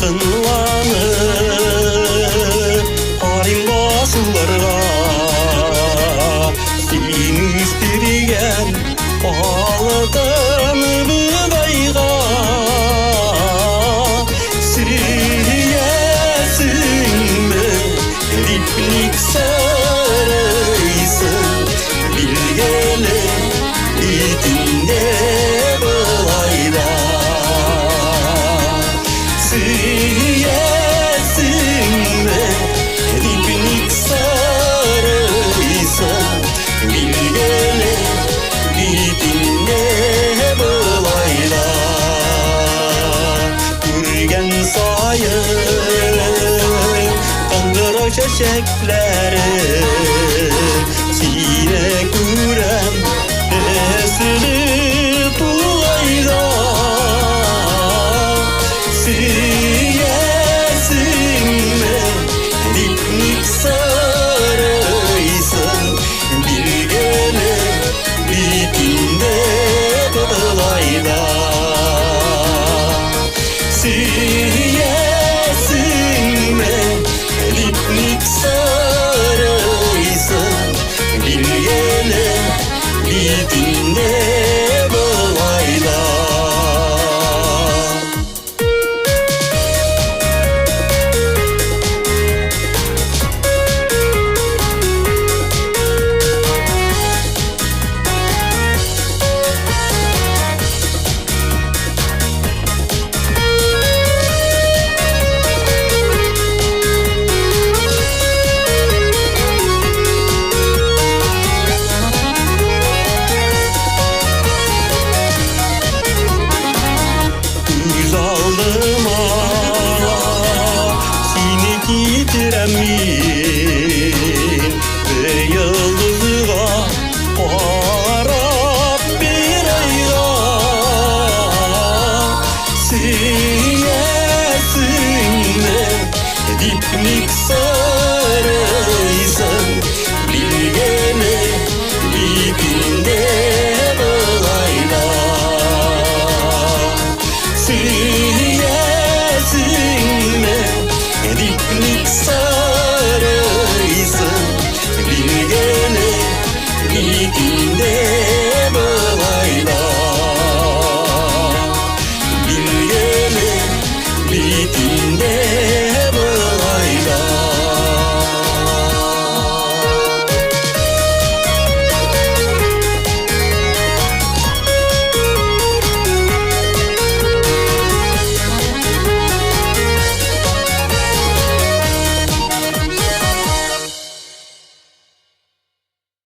Тынланып қарин басуларға сен өстірген алтын бұғайға сүйесіңді рипник сарайсың білгелі итінде былайда сүйесіңді рипник сарайсың білгелі итінде былайда көрген сайын қаңғыра шешектері сені көрем әсілі тулайда сүйесіңді рипник сарайсың білгелі итінде былайда сүйесіңді рипник сарайсың білгелі итінде былайда Көз алдыма сені кетірем мен